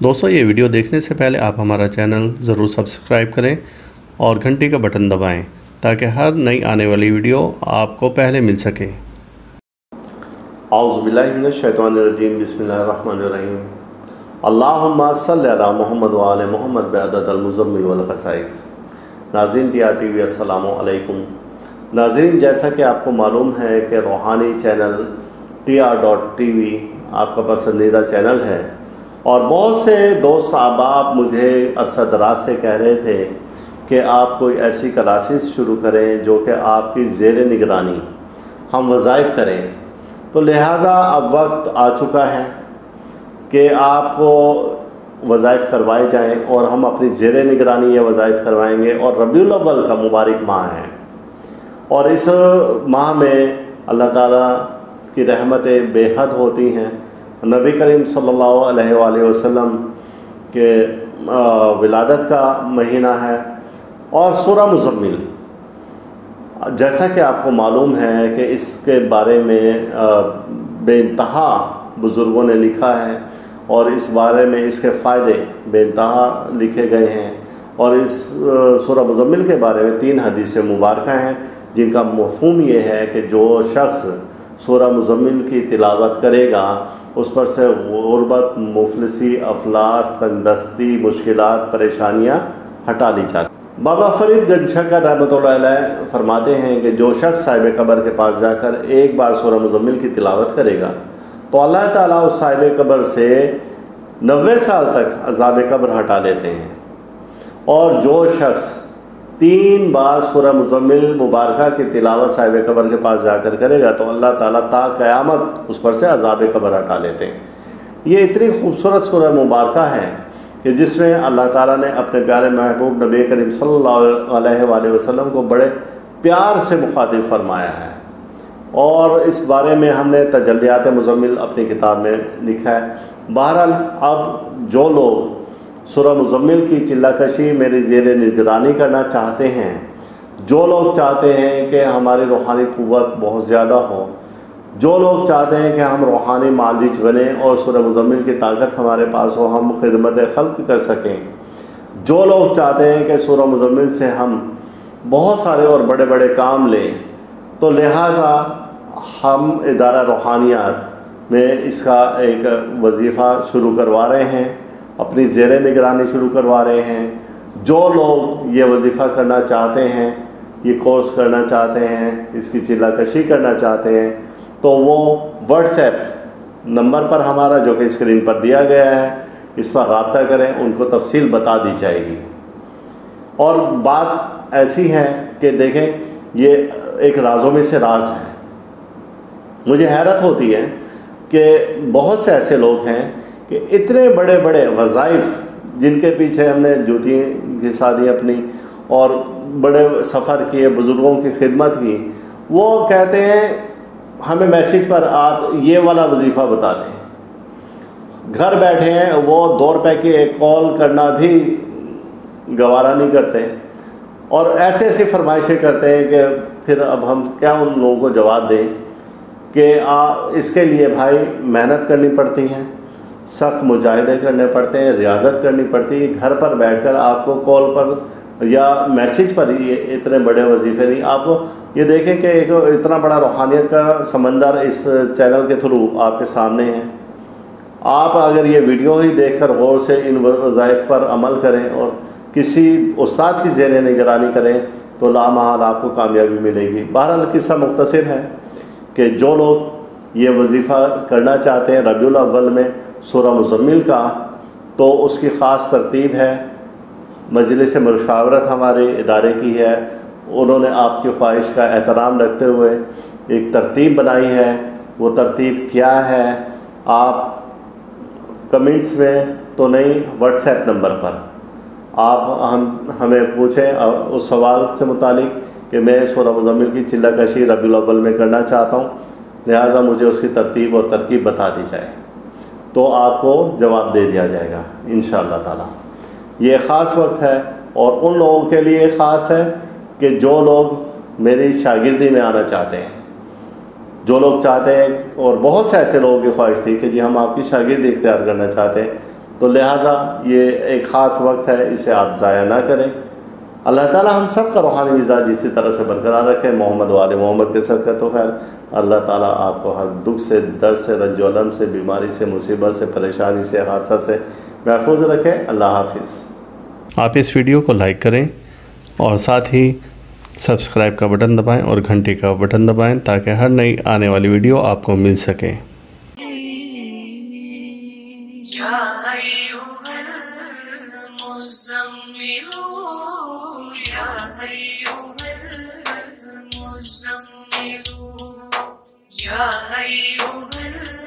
دوستو یہ ویڈیو دیکھنے سے پہلے آپ ہمارا چینل ضرور سبسکرائب کریں اور گھنٹی کا بٹن دبائیں تاکہ ہر نئی آنے والی ویڈیو آپ کو پہلے مل سکے۔ اعوذ باللہ من الشیطان الرجیم، بسم اللہ الرحمن الرحیم۔ اللہم صلی علی محمد وآل محمد بعدد المزمل والخصائص۔ ناظرین ٹی آر ٹی وی، السلام علیکم۔ ناظرین، جیسا کہ آپ کو معلوم ہے کہ روحانی چینل TR.TV آپ کا پسندیدہ چینل ہے، اور بہت سے دوست احباب مجھے عرصہ دراز سے کہہ رہے تھے کہ آپ کوئی ایسی کلاسز شروع کریں جو کہ آپ کی زیر نگرانی ہم وظائف کریں، تو لہٰذا اب وقت آ چکا ہے کہ آپ کو وظائف کروائے جائیں اور ہم اپنی زیر نگرانی یہ وظائف کروائیں گے۔ اور ربیع الاول کا مبارک ماہ ہے، اور اس ماہ میں اللہ تعالیٰ کی رحمتیں بے حد ہوتی ہیں۔ نبی کریم صلی اللہ علیہ وآلہ وسلم کے ولادت کا مہینہ ہے، اور سورہ مزمل، جیسا کہ آپ کو معلوم ہے کہ اس کے بارے میں بے انتہا بزرگوں نے لکھا ہے، اور اس بارے میں اس کے فائدے بے انتہا لکھے گئے ہیں، اور اس سورہ مزمل کے بارے میں 3 حدیثیں مبارکہ ہیں جن کا مفہوم یہ ہے کہ جو شخص سورہ مزمل کی تلاوت کرے گا اس پر سے غربت، مفلسی، افلاس، تنگ دستی، مشکلات، پریشانیاں ہٹا لی جاتی۔ بابا فرید گنج شکر رحمۃ اللہ علیہ فرماتے ہیں کہ جو شخص صاحب قبر کے پاس جا کر ایک بار سورہ مزمل کی تلاوت کرے گا تو اللہ تعالیٰ اس صاحب قبر سے 90 سال تک عذاب قبر ہٹا لیتے ہیں، اور جو شخص 3 بار سورہ مزمل مبارکہ کی تلاوت صاحب قبر کے پاس جا کر کرے گا تو اللہ تعالیٰ تا قیامت اس پر سے عذاب قبر ہٹا لیتے ہیں۔ یہ اتنی خوبصورت سورہ مبارکہ ہے کہ جس میں اللہ تعالیٰ نے اپنے پیارے محبوب نبی کریم صلی اللہ علیہ وآلہ وسلم کو بڑے پیار سے مخاطب فرمایا ہے، اور اس بارے میں ہم نے تجلیات مزمل اپنی کتاب میں لکھا ہے۔ بہرحال اب جو لوگ سورہ مزمل کی چلہ کشی میری زیر نگرانی کرنا چاہتے ہیں، جو لوگ چاہتے ہیں کہ ہماری روحانی قوت بہت زیادہ ہو، جو لوگ چاہتے ہیں کہ ہم روحانی معالج بنیں اور سورہ مزمل کی طاقت ہمارے پاس ہو، ہم خدمت خلق کر سکیں، جو لوگ چاہتے ہیں کہ سورہ مزمل سے ہم بہت سارے اور بڑے بڑے کام لیں، تو لہٰذا ہم ادارہ روحانیات میں اس کا ایک وظیفہ شروع کروا رہے ہیں، اپنی زیر نگرانی شروع کروا رہے ہیں۔ جو لوگ یہ وظیفہ کرنا چاہتے ہیں، یہ کورس کرنا چاہتے ہیں، اس کی چلہ کشی کرنا چاہتے ہیں، تو وہ واٹس ایپ نمبر پر ہمارا جو کہ اسکرین پر دیا گیا ہے اس پر رابطہ کریں، ان کو تفصیل بتا دی جائے گی۔ اور بات ایسی ہے کہ دیکھیں، یہ ایک رازوں میں سے راز ہے۔ مجھے حیرت ہوتی ہے کہ بہت سے ایسے لوگ ہیں کہ اتنے بڑے بڑے وظائف جن کے پیچھے ہم نے جوتی گھسا دی اپنی، اور بڑے سفر کیے، بزرگوں کی خدمت کی، وہ کہتے ہیں ہمیں میسیج پر آپ یہ والا وظیفہ بتا دیں۔ گھر بیٹھے ہیں، وہ 2 روپے کی ایک کال کرنا بھی گوارا نہیں کرتے، اور ایسے ایسی فرمائشیں کرتے ہیں کہ پھر اب ہم کیا ان لوگوں کو جواب دیں کہ اس کے لیے بھائی محنت کرنی پڑتی ہے، سخت مجاہدے کرنے پڑتے ہیں، ریاضت کرنی پڑتی ہے۔ گھر پر بیٹھ کر آپ کو کال پر یا میسیج پر ہی اتنے بڑے وظیفے نہیں، آپ کو یہ دیکھیں کہ ایک اتنا بڑا روحانیت کا سمندر اس چینل کے تھرو آپ کے سامنے ہے۔ آپ اگر یہ ویڈیو ہی دیکھ کر غور سے ان وظائف پر عمل کریں اور کسی استاد کی زیر نگرانی کریں تو لامحال آپ کو کامیابی ملے گی۔ بہرحال قصہ مختصر ہے کہ جو لوگ یہ وظیفہ کرنا چاہتے ہیں ربیع الاول میں سورہ مزمل کا، تو اس کی خاص ترتیب ہے۔ مجلس مشاورت ہمارے ادارے کی ہے، انہوں نے آپ کی خواہش کا احترام رکھتے ہوئے ایک ترتیب بنائی ہے۔ وہ ترتیب کیا ہے؟ آپ کمنٹس میں تو نہیں، واٹس ایپ نمبر پر آپ ہمیں پوچھیں اس سوال سے متعلق کہ میں سورہ مزمل کی چلہ کشی ربیع الاول میں کرنا چاہتا ہوں، لہٰذا مجھے اس کی ترتیب اور ترکیب بتا دی جائے، تو آپ کو جواب دے دیا جائے گا انشاءاللہ تعالی۔ یہ خاص وقت ہے، اور ان لوگوں کے لیے خاص ہے کہ جو لوگ میری شاگردی میں آنا چاہتے ہیں، جو لوگ چاہتے ہیں، اور بہت سے ایسے لوگوں کی خواہش تھی کہ جی ہم آپ کی شاگردی اختیار کرنا چاہتے ہیں، تو لہٰذا یہ ایک خاص وقت ہے، اسے آپ ضائع نہ کریں۔ اللہ تعالیٰ ہم سب کا روحانی مزاج اسی طرح سے برقرار رکھے۔ محمد و آل محمد کے صدقہ تو خیر اللہ تعالیٰ آپ کو ہر دکھ سے، درد سے، رنج و الم سے، بیماری سے، مصیبت سے، پریشانی سے، حادثہ سے محفوظ رکھے۔ اللہ حافظ۔ آپ اس ویڈیو کو لائک کریں اور ساتھ ہی سبسکرائب کا بٹن دبائیں اور گھنٹی کا بٹن دبائیں تاکہ ہر نئی آنے والی ویڈیو آپ کو مل سکے۔ یا ایھا المزمل، یا ایھا المزمل، یا ایھا